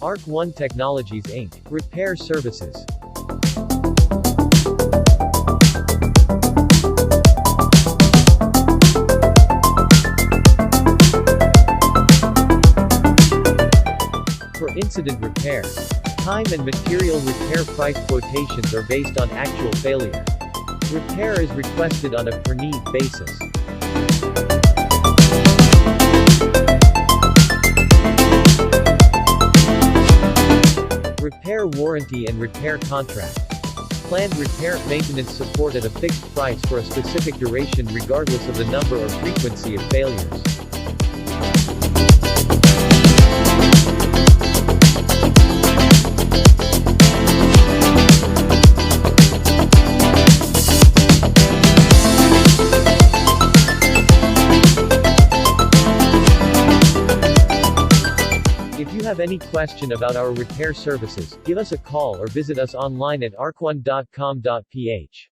Arc1 Technologies Inc. Repair Services. For incident repair, time and material repair price quotations are based on actual failure. Repair is requested on a per-need basis. Repair warranty and repair contract. Planned repair maintenance support at a fixed price for a specific duration regardless of the number or frequency of failures. If you have any question about our repair services, give us a call or visit us online at arc1.com.ph.